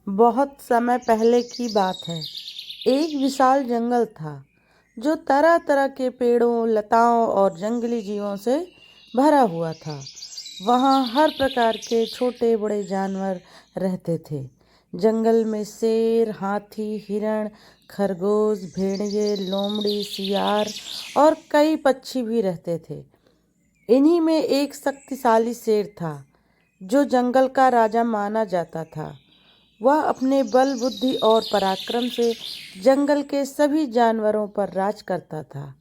बहुत समय पहले की बात है। एक विशाल जंगल था जो तरह तरह के पेड़ों, लताओं और जंगली जीवों से भरा हुआ था। वहाँ हर प्रकार के छोटे बड़े जानवर रहते थे। जंगल में शेर, हाथी, हिरण, खरगोश, भेड़िए, लोमड़ी, सियार और कई पक्षी भी रहते थे। इन्हीं में एक शक्तिशाली शेर था जो जंगल का राजा माना जाता था। वह अपने बल, बुद्धि और पराक्रम से जंगल के सभी जानवरों पर राज करता था।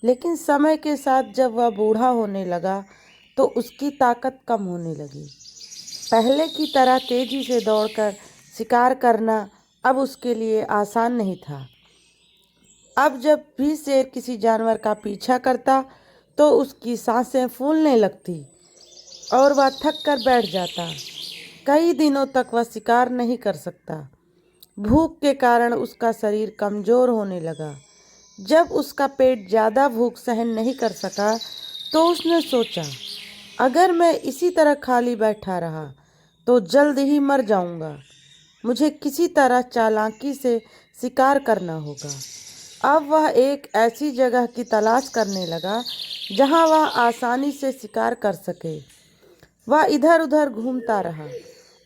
लेकिन समय के साथ जब वह बूढ़ा होने लगा तो उसकी ताकत कम होने लगी। पहले की तरह तेजी से दौड़कर शिकार करना अब उसके लिए आसान नहीं था। अब जब भी शेर किसी जानवर का पीछा करता तो उसकी सांसें फूलने लगती और वह थक कर बैठ जाता। कई दिनों तक वह शिकार नहीं कर सकता। भूख के कारण उसका शरीर कमजोर होने लगा। जब उसका पेट ज़्यादा भूख सहन नहीं कर सका तो उसने सोचा, अगर मैं इसी तरह खाली बैठा रहा तो जल्द ही मर जाऊंगा। मुझे किसी तरह चालाकी से शिकार करना होगा। अब वह एक ऐसी जगह की तलाश करने लगा जहां वह आसानी से शिकार कर सके। वह इधर उधर घूमता रहा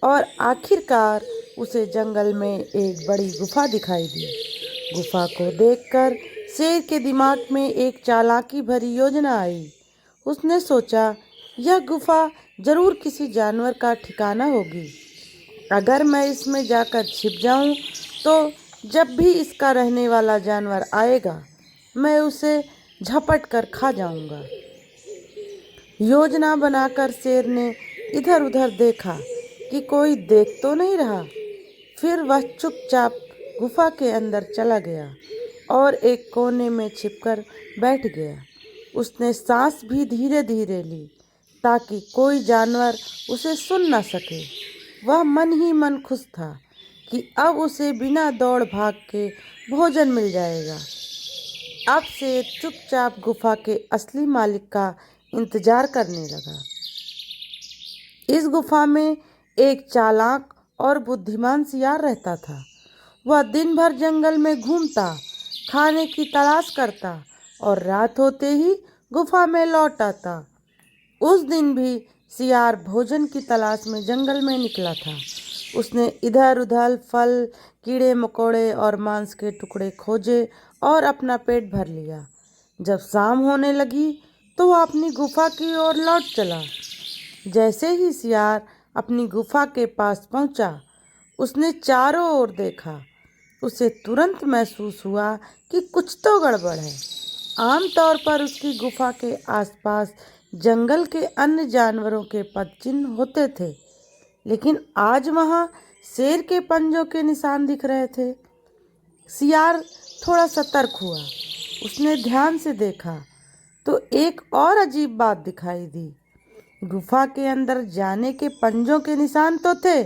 और आखिरकार उसे जंगल में एक बड़ी गुफा दिखाई दी। गुफा को देखकर शेर के दिमाग में एक चालाकी भरी योजना आई। उसने सोचा, यह गुफा जरूर किसी जानवर का ठिकाना होगी। अगर मैं इसमें जाकर छिप जाऊं तो जब भी इसका रहने वाला जानवर आएगा मैं उसे झपट कर खा जाऊंगा। योजना बनाकर शेर ने इधर उधर देखा कि कोई देख तो नहीं रहा। फिर वह चुपचाप गुफा के अंदर चला गया और एक कोने में छिपकर बैठ गया। उसने सांस भी धीरे धीरे ली ताकि कोई जानवर उसे सुन न सके। वह मन ही मन खुश था कि अब उसे बिना दौड़ भाग के भोजन मिल जाएगा। अब शेर चुपचाप गुफा के असली मालिक का इंतजार करने लगा। इस गुफा में एक चालाक और बुद्धिमान सियार रहता था। वह दिन भर जंगल में घूमता, खाने की तलाश करता और रात होते ही गुफा में लौट आता। उस दिन भी सियार भोजन की तलाश में जंगल में निकला था। उसने इधर उधर फल, कीड़े मकोड़े और मांस के टुकड़े खोजे और अपना पेट भर लिया। जब शाम होने लगी तो वह अपनी गुफा की ओर लौट चला। जैसे ही सियार अपनी गुफा के पास पहुंचा, उसने चारों ओर देखा। उसे तुरंत महसूस हुआ कि कुछ तो गड़बड़ है। आमतौर पर उसकी गुफा के आसपास जंगल के अन्य जानवरों के पदचिन्ह होते थे, लेकिन आज वहां शेर के पंजों के निशान दिख रहे थे। सियार थोड़ा सतर्क हुआ। उसने ध्यान से देखा तो एक और अजीब बात दिखाई दी। गुफा के अंदर जाने के पंजों के निशान तो थे,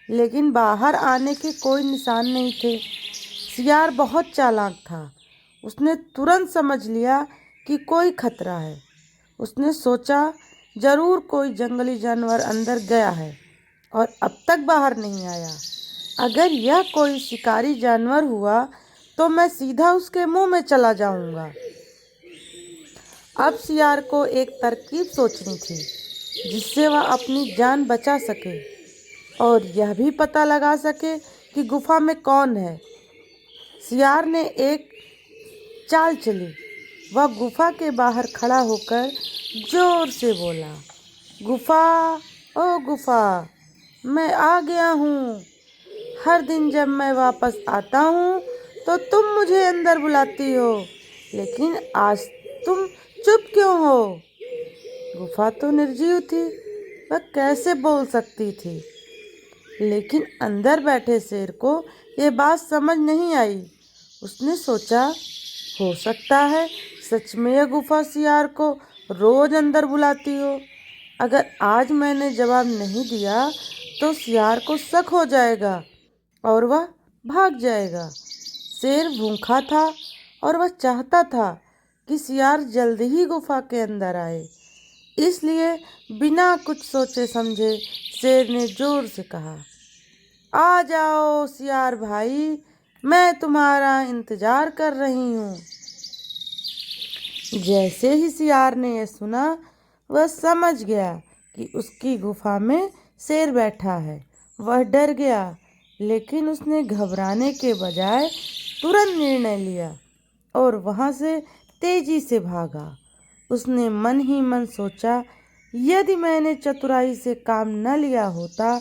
लेकिन बाहर आने के कोई निशान नहीं थे। सियार बहुत चालाक था। उसने तुरंत समझ लिया कि कोई खतरा है। उसने सोचा, जरूर कोई जंगली जानवर अंदर गया है और अब तक बाहर नहीं आया। अगर यह कोई शिकारी जानवर हुआ तो मैं सीधा उसके मुंह में चला जाऊंगा। अब सियार को एक तरकीब सोचनी थी जिससे वह अपनी जान बचा सके और यह भी पता लगा सके कि गुफा में कौन है। सियार ने एक चाल चली। वह गुफा के बाहर खड़ा होकर जोर से बोला, गुफा, ओ गुफा, मैं आ गया हूँ। हर दिन जब मैं वापस आता हूँ तो तुम मुझे अंदर बुलाती हो, लेकिन आज तुम चुप क्यों हो? गुफा तो निर्जीव थी, वह कैसे बोल सकती थी? लेकिन अंदर बैठे शेर को यह बात समझ नहीं आई। उसने सोचा, हो सकता है सच में यह गुफा सियार को रोज अंदर बुलाती हो। अगर आज मैंने जवाब नहीं दिया तो सियार को शक हो जाएगा और वह भाग जाएगा। शेर भूखा था और वह चाहता था कि सियार जल्द ही गुफा के अंदर आए। इसलिए बिना कुछ सोचे समझे शेर ने जोर से कहा, आ जाओ सियार भाई, मैं तुम्हारा इंतजार कर रही हूँ। जैसे ही सियार ने यह सुना, वह समझ गया कि उसकी गुफा में शेर बैठा है। वह डर गया, लेकिन उसने घबराने के बजाय तुरंत निर्णय लिया और वहाँ से तेजी से भागा। उसने मन ही मन सोचा, यदि मैंने चतुराई से काम न लिया होता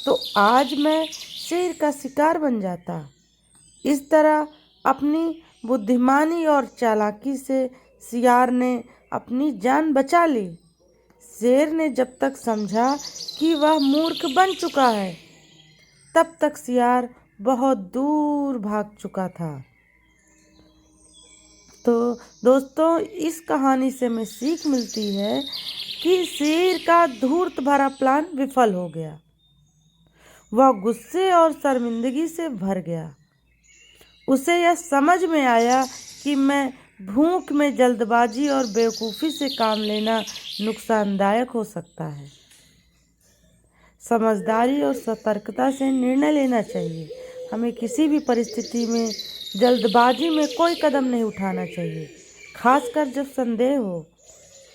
तो आज मैं शेर का शिकार बन जाता। इस तरह अपनी बुद्धिमानी और चालाकी से सियार ने अपनी जान बचा ली। शेर ने जब तक समझा कि वह मूर्ख बन चुका है, तब तक सियार बहुत दूर भाग चुका था। तो दोस्तों, इस कहानी से हमें सीख मिलती है कि शेर का धूर्त भरा प्लान विफल हो गया। वह गुस्से और शर्मिंदगी से भर गया। उसे यह समझ में आया कि मैं भूख में जल्दबाजी और बेवकूफ़ी से काम लेना नुकसानदायक हो सकता है। समझदारी और सतर्कता से निर्णय लेना चाहिए। हमें किसी भी परिस्थिति में जल्दबाजी में कोई कदम नहीं उठाना चाहिए, खासकर जब संदेह हो।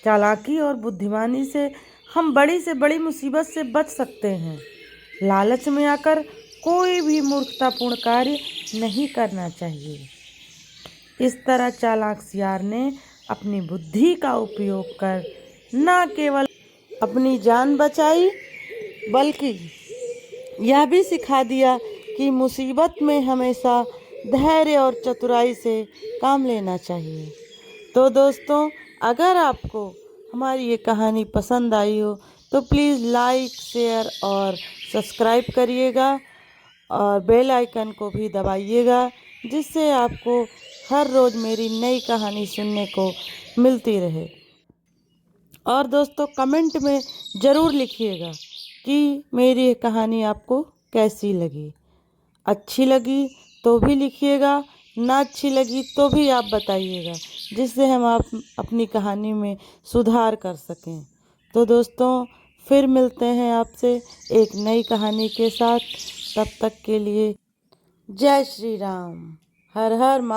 चालाकी और बुद्धिमानी से हम बड़ी से बड़ी मुसीबत से बच सकते हैं। लालच में आकर कोई भी मूर्खतापूर्ण कार्य नहीं करना चाहिए। इस तरह चालाक सियार ने अपनी बुद्धि का उपयोग कर न केवल अपनी जान बचाई, बल्कि यह भी सिखा दिया कि मुसीबत में हमेशा धैर्य और चतुराई से काम लेना चाहिए। तो दोस्तों, अगर आपको हमारी ये कहानी पसंद आई हो तो प्लीज़ लाइक, शेयर और सब्सक्राइब करिएगा और बेल आइकन को भी दबाइएगा, जिससे आपको हर रोज़ मेरी नई कहानी सुनने को मिलती रहे। और दोस्तों, कमेंट में ज़रूर लिखिएगा कि मेरी ये कहानी आपको कैसी लगी। अच्छी लगी तो भी लिखिएगा, ना अच्छी लगी तो भी आप बताइएगा, जिससे हम आप अपनी कहानी में सुधार कर सकें। तो दोस्तों, फिर मिलते हैं आपसे एक नई कहानी के साथ। तब तक के लिए जय श्री राम। हर हर